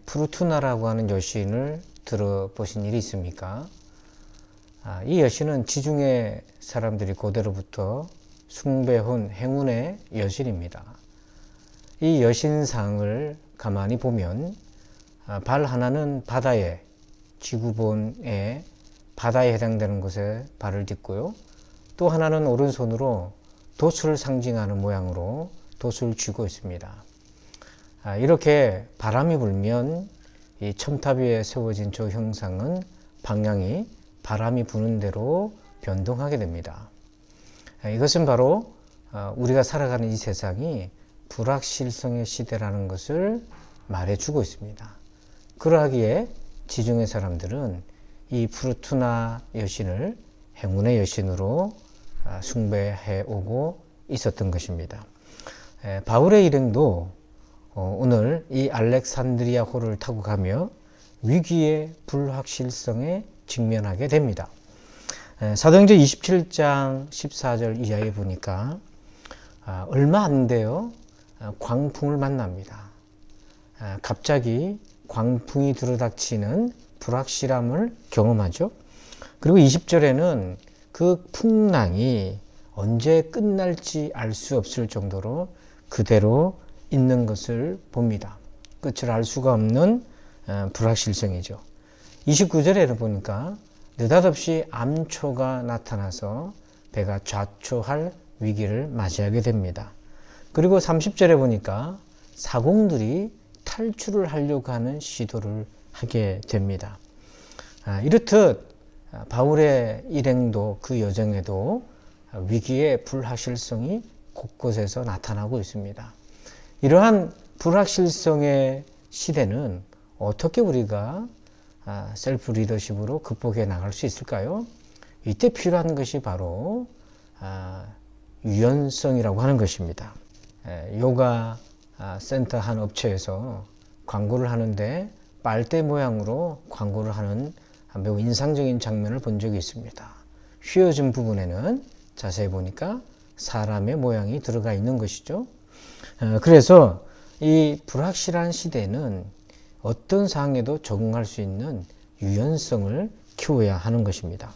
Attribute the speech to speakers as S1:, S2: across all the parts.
S1: 프루투나라고 하는 여신을 들어보신 일이 있습니까? 이 여신은 지중해 사람들이 고대로부터 숭배해온 행운의 여신입니다. 이 여신상을 가만히 보면 발 하나는 바다에, 지구본의 바다에 해당되는 곳에 발을 딛고요. 또 하나는 오른손으로 돛을 상징하는 모양으로 돛을 쥐고 있습니다. 이렇게 바람이 불면 이 첨탑 위에 세워진 저 형상은 방향이 바람이 부는 대로 변동하게 됩니다. 이것은 바로 우리가 살아가는 이 세상이 불확실성의 시대라는 것을 말해주고 있습니다. 그러하기에 지중해 사람들은 이 프루투나 여신을 행운의 여신으로 숭배해 오고 있었던 것입니다. 바울의 일행도 오늘 이 알렉산드리아호를 타고 가며 위기의 불확실성에 직면하게 됩니다. 사도행전 27장 14절 이하에 보니까 얼마 안 돼요. 광풍을 만납니다. 갑자기 광풍이 들어닥치는 불확실함을 경험하죠. 그리고 20절에는 그 풍랑이 언제 끝날지 알 수 없을 정도로 그대로 있는 것을 봅니다. 끝을 알 수가 없는 불확실성이죠. 29절에는 보니까 느닷없이 암초가 나타나서 배가 좌초할 위기를 맞이하게 됩니다. 그리고 30절에 보니까 사공들이 탈출을 하려고 하는 시도를 하게 됩니다. 이렇듯 바울의 일행도 그 여정에도 위기의 불확실성이 곳곳에서 나타나고 있습니다. 이러한 불확실성의 시대는 어떻게 우리가 셀프 리더십으로 극복해 나갈 수 있을까요? 이때 필요한 것이 바로 유연성이라고 하는 것입니다. 요가 센터 한 업체에서 광고를 하는데 빨대 모양으로 광고를 하는 매우 인상적인 장면을 본 적이 있습니다. 휘어진 부분에는 자세히 보니까 사람의 모양이 들어가 있는 것이죠. 그래서 이 불확실한 시대는 어떤 상황에도 적응할 수 있는 유연성을 키워야 하는 것입니다.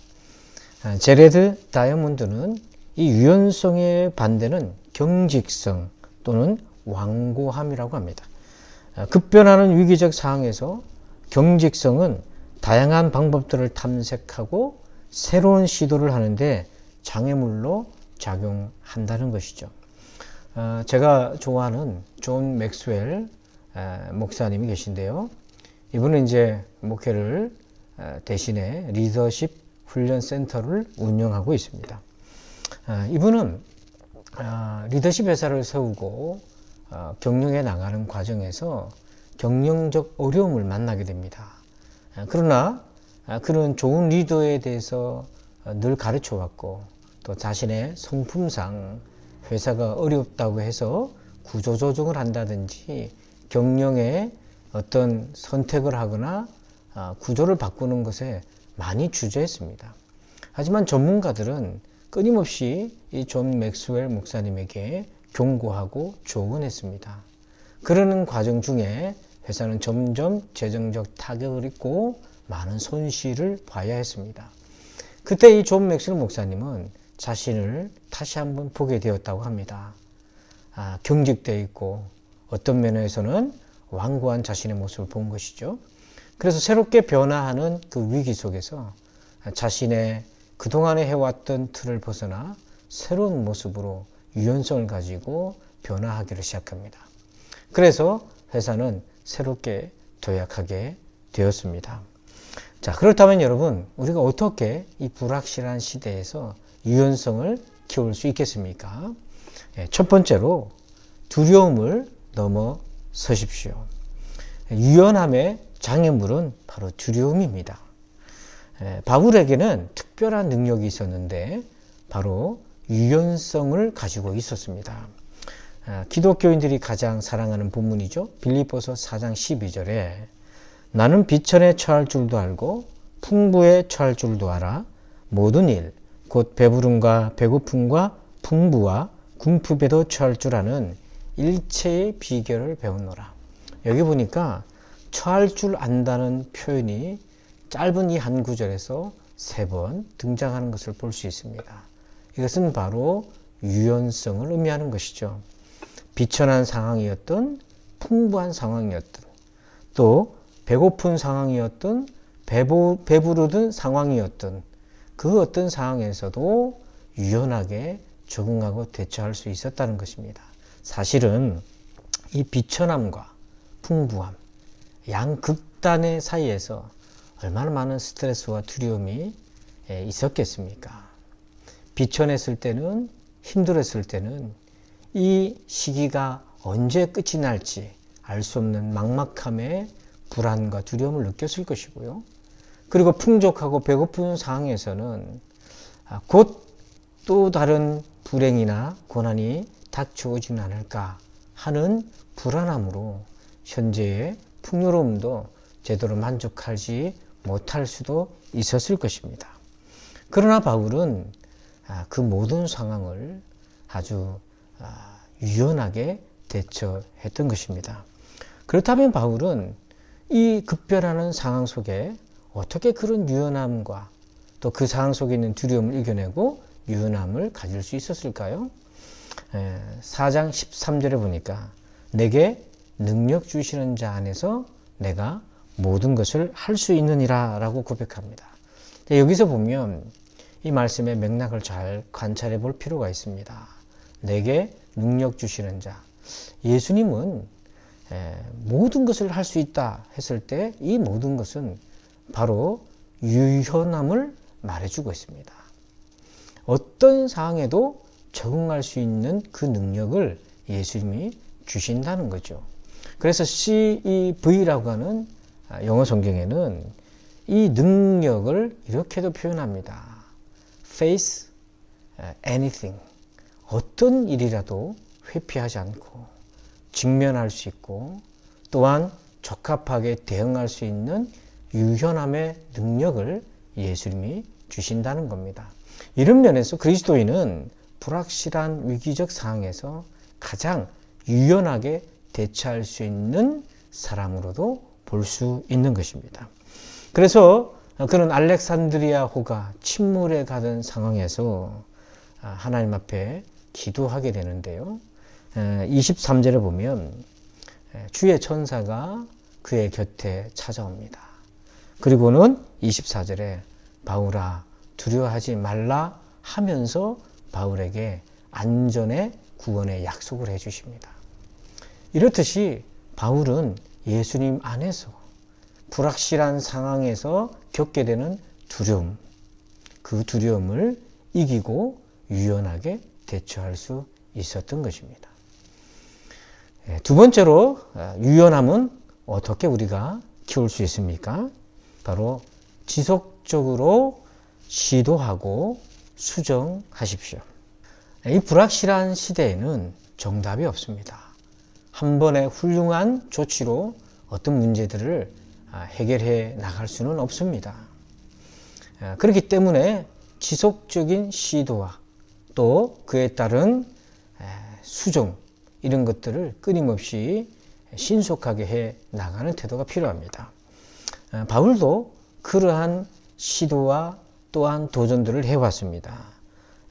S1: 제레드 다이아몬드는 이 유연성의 반대는 경직성 또는 완고함이라고 합니다. 급변하는 위기적 상황에서 경직성은 다양한 방법들을 탐색하고 새로운 시도를 하는데 장애물로 작용한다는 것이죠. 제가 좋아하는 존 맥스웰 목사님이 계신데요. 이분은 이제 목회를 대신에 리더십 훈련 센터를 운영하고 있습니다. 이분은 리더십 회사를 세우고 경영해 나가는 과정에서 경영적 어려움을 만나게 됩니다. 그러나 그는 좋은 리더에 대해서 늘 가르쳐 왔고 또 자신의 성품상 회사가 어렵다고 해서 구조조정을 한다든지 경영에 어떤 선택을 하거나 구조를 바꾸는 것에 많이 주저했습니다. 하지만 전문가들은 끊임없이 이 존 맥스웰 목사님에게 경고하고 조언했습니다. 그러는 과정 중에 회사는 점점 재정적 타격을 입고 많은 손실을 봐야 했습니다. 그때 이 존 맥스웰 목사님은 자신을 다시 한번 보게 되었다고 합니다. 경직되어 있고 어떤 면에서는 완고한 자신의 모습을 본 것이죠. 그래서 새롭게 변화하는 그 위기 속에서 자신의 그동안에 해왔던 틀을 벗어나 새로운 모습으로 유연성을 가지고 변화하기를 시작합니다. 그래서 회사는 새롭게 도약하게 되었습니다. 자, 그렇다면 여러분, 우리가 어떻게 이 불확실한 시대에서 유연성을 키울 수 있겠습니까? 첫 번째로 두려움을 넘어서십시오. 유연함의 장애물은 바로 두려움입니다. 바울에게는 특별한 능력이 있었는데 바로 유연성을 가지고 있었습니다. 기독교인들이 가장 사랑하는 본문이죠. 빌립보서 4장 12절에 나는 비천에 처할 줄도 알고 풍부에 처할 줄도 알아 모든 일 곧 배부름과 배고픔과 풍부와 궁핍에도 처할 줄 아는 일체의 비결을 배웠노라. 여기 보니까 처할 줄 안다는 표현이 짧은 이 한 구절에서 3번 등장하는 것을 볼 수 있습니다. 이것은 바로 유연성을 의미하는 것이죠. 비천한 상황이었던, 풍부한 상황이었던, 또 배고픈 상황이었던, 배부르던 상황이었던 그 어떤 상황에서도 유연하게 적응하고 대처할 수 있었다는 것입니다. 사실은 이 비천함과 풍부함, 양극단의 사이에서 얼마나 많은 스트레스와 두려움이 있었겠습니까? 비천했을 때는, 힘들었을 때는 이 시기가 언제 끝이 날지 알 수 없는 막막함에 불안과 두려움을 느꼈을 것이고요. 그리고 풍족하고 배고픈 상황에서는 곧 또 다른 불행이나 고난이 닥쳐오지는 않을까 하는 불안함으로 현재의 풍요로움도 제대로 만족하지 못할 수도 있었을 것입니다. 그러나 바울은 그 모든 상황을 아주 유연하게 대처했던 것입니다. 그렇다면 바울은 이 급변하는 상황 속에 어떻게 그런 유연함과 또 그 상황 속에 있는 두려움을 이겨내고 유연함을 가질 수 있었을까요? 4장 13절에 보니까 내게 능력 주시는 자 안에서 내가 모든 것을 할 수 있느니라 라고 고백합니다. 여기서 보면 이 말씀의 맥락을 잘 관찰해 볼 필요가 있습니다. 내게 능력 주시는 자. 예수님은 모든 것을 할 수 있다 했을 때 이 모든 것은 바로 유연함을 말해주고 있습니다. 어떤 상황에도 적응할 수 있는 그 능력을 예수님이 주신다는 거죠. 그래서 CEV라고 하는 영어 성경에는 이 능력을 이렇게도 표현합니다. Face anything. 어떤 일이라도 회피하지 않고 직면할 수 있고 또한 적합하게 대응할 수 있는 유연함의 능력을 예수님이 주신다는 겁니다. 이런 면에서 그리스도인은 불확실한 위기적 상황에서 가장 유연하게 대처할 수 있는 사람으로도 볼 수 있는 것입니다. 그래서 그는 알렉산드리아호가 침몰에 가던 상황에서 하나님 앞에 기도하게 되는데요. 23절에 보면 주의 천사가 그의 곁에 찾아옵니다. 그리고는 24절에 바울아 두려워하지 말라 하면서 바울에게 안전의 구원의 약속을 해주십니다. 이렇듯이 바울은 예수님 안에서 불확실한 상황에서 겪게 되는 두려움, 그 두려움을 이기고 유연하게 대처할 수 있었던 것입니다. 두 번째로 유연함은 어떻게 우리가 키울 수 있습니까? 바로 지속적으로 시도하고 수정하십시오. 이 불확실한 시대에는 정답이 없습니다. 한 번의 훌륭한 조치로 어떤 문제들을 해결해 나갈 수는 없습니다. 그렇기 때문에 지속적인 시도와 또 그에 따른 수정 이런 것들을 끊임없이 신속하게 해 나가는 태도가 필요합니다. 바울도 그러한 시도와 또한 도전들을 해왔습니다.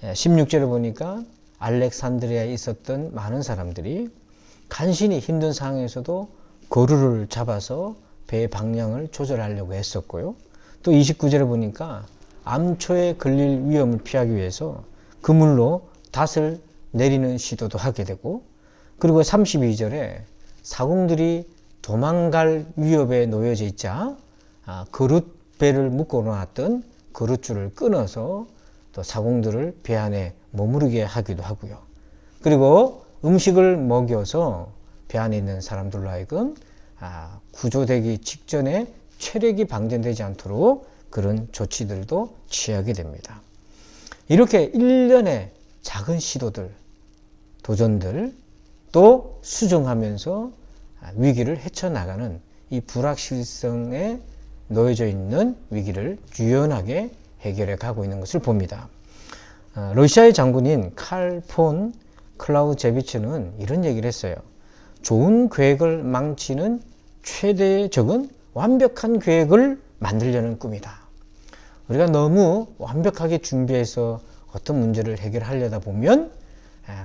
S1: 16절을 보니까 알렉산드리아에 있었던 많은 사람들이 간신히 힘든 상황에서도 거루를 잡아서 배의 방향을 조절하려고 했었고요. 또 29절에 보니까 암초에 걸릴 위험을 피하기 위해서 그물로 닷을 내리는 시도도 하게 되고, 그리고 32절에 사공들이 도망갈 위협에 놓여져 있자 거룻배를 묶어 놓았던 거룻줄을 끊어서 또 사공들을 배 안에 머무르게 하기도 하고요. 그리고 음식을 먹여서 배 안에 있는 사람들로 하여금 구조되기 직전에 체력이 방전되지 않도록 그런 조치들도 취하게 됩니다. 이렇게 일련의 작은 시도들, 도전들 또 수정하면서 위기를 헤쳐나가는 이 불확실성에 놓여져 있는 위기를 유연하게 해결해 가고 있는 것을 봅니다. 러시아의 장군인 칼 폰 클라우제비츠는 이런 얘기를 했어요. 좋은 계획을 망치는 최대의 적은 완벽한 계획을 만들려는 꿈이다. 우리가 너무 완벽하게 준비해서 어떤 문제를 해결하려다 보면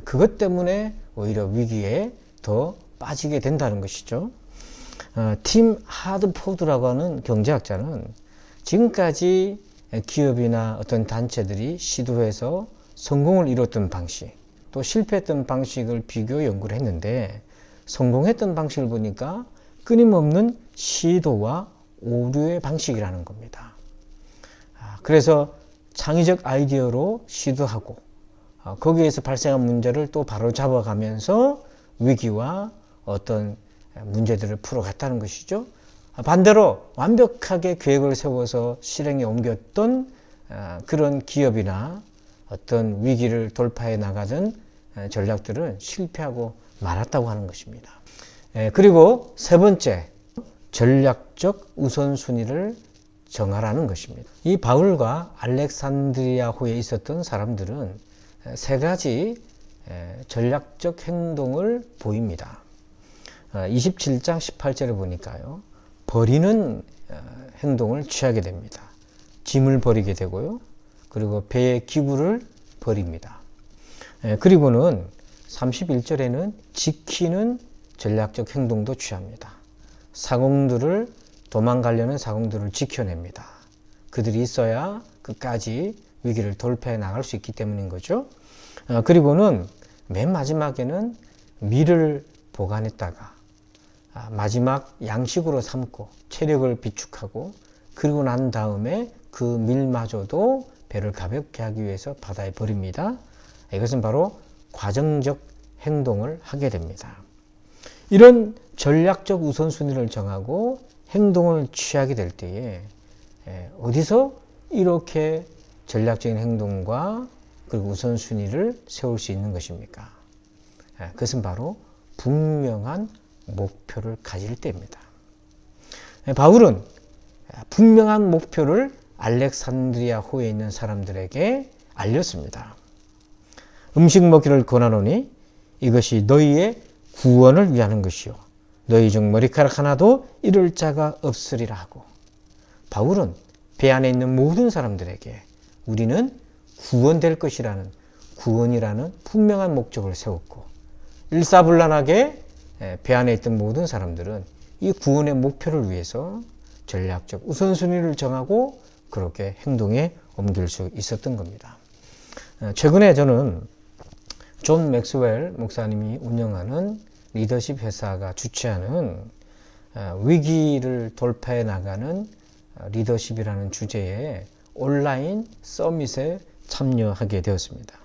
S1: 그것 때문에 오히려 위기에 더 빠지게 된다는 것이죠. 팀 하드포드라고 하는 경제학자는 지금까지 기업이나 어떤 단체들이 시도해서 성공을 이뤘던 방식, 또 실패했던 방식을 비교 연구를 했는데 성공했던 방식을 보니까 끊임없는 시도와 오류의 방식이라는 겁니다. 그래서 창의적 아이디어로 시도하고 거기에서 발생한 문제를 또 바로 잡아가면서 위기와 어떤 문제들을 풀어갔다는 것이죠. 반대로 완벽하게 계획을 세워서 실행에 옮겼던 그런 기업이나 어떤 위기를 돌파해 나가던 전략들은 실패하고 말았다고 하는 것입니다. 그리고 세 번째, 전략적 우선순위를 정하라는 것입니다. 이 바울과 알렉산드리아호에 있었던 사람들은 세 가지 전략적 행동을 보입니다. 27장 18절을 보니까요. 버리는 행동을 취하게 됩니다. 짐을 버리게 되고요. 그리고 배의 기구를 버립니다. 그리고는 31절에는 지키는 전략적 행동도 취합니다. 사공들을 도망가려는 사공들을 지켜냅니다. 그들이 있어야 끝까지 위기를 돌파해 나갈 수 있기 때문인 거죠. 그리고는 맨 마지막에는 밀을 보관했다가 마지막 양식으로 삼고 체력을 비축하고 그리고 난 다음에 그 밀마저도 배를 가볍게 하기 위해서 바다에 버립니다. 이것은 바로 과정적 행동을 하게 됩니다. 이런 전략적 우선순위를 정하고 행동을 취하게 될 때에 어디서 이렇게 전략적인 행동과 그리고 우선순위를 세울 수 있는 것입니까? 그것은 바로 분명한 목표를 가질 때입니다. 바울은 분명한 목표를 알렉산드리아호에 있는 사람들에게 알렸습니다. 음식 먹기를 권하노니 이것이 너희의 구원을 위하는 것이요 너희 중 머리카락 하나도 잃을 자가 없으리라 하고, 바울은 배 안에 있는 모든 사람들에게 우리는 구원될 것이라는 구원이라는 분명한 목적을 세웠고, 일사불란하게 배 안에 있던 모든 사람들은 이 구원의 목표를 위해서 전략적 우선순위를 정하고 그렇게 행동에 옮길 수 있었던 겁니다. 최근에 저는 존 맥스웰 목사님이 운영하는 리더십 회사가 주최하는 위기를 돌파해 나가는 리더십이라는 주제의 온라인 서밋에 참여하게 되었습니다.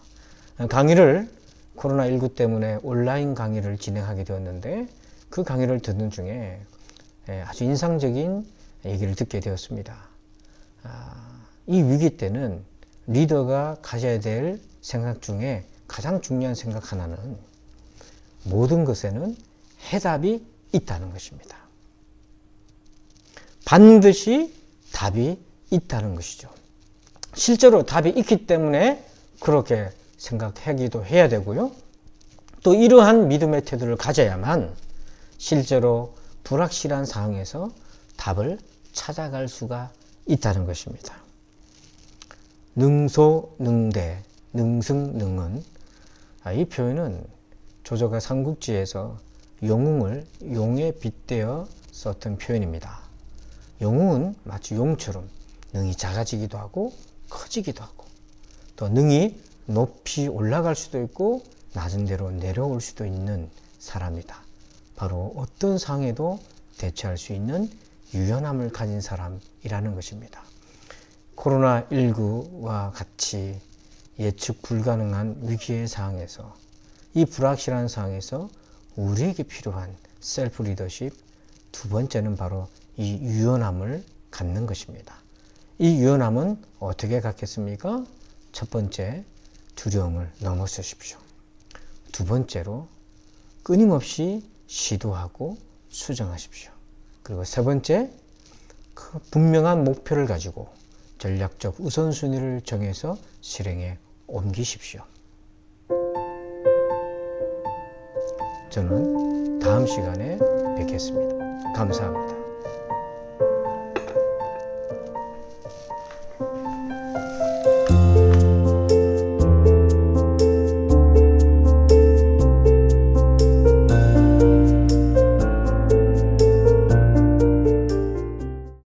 S1: 강의를 코로나19 때문에 온라인 강의를 진행하게 되었는데 그 강의를 듣는 중에 아주 인상적인 얘기를 듣게 되었습니다. 이 위기 때는 리더가 가져야 될 생각 중에 가장 중요한 생각 하나는 모든 것에는 해답이 있다는 것입니다. 반드시 답이 있다는 것이죠. 실제로 답이 있기 때문에 그렇게 생각하기도 해야 되고요. 또 이러한 믿음의 태도를 가져야만 실제로 불확실한 상황에서 답을 찾아갈 수가 있다는 것입니다. 능소능대, 능승능은, 이 표현은 조조가 삼국지에서 영웅을 용에 빗대어 썼던 표현입니다. 영웅은 마치 용처럼 능이 작아지기도 하고 커지기도 하고, 또 능이 높이 올라갈 수도 있고 낮은 데로 내려올 수도 있는 사람이다. 바로 어떤 상황에도 대처할 수 있는 유연함을 가진 사람이라는 것입니다. 코로나19와 같이 예측 불가능한 위기의 상황에서, 이 불확실한 상황에서 우리에게 필요한 셀프 리더십, 두 번째는 바로 이 유연함을 갖는 것입니다. 이 유연함은 어떻게 갖겠습니까? 첫 번째, 두려움을 넘어서십시오. 두 번째로, 끊임없이 시도하고 수정하십시오. 그리고 세 번째, 그 분명한 목표를 가지고 전략적 우선순위를 정해서 실행에 옮기십시오. 저는 다음 시간에 뵙겠습니다. 감사합니다.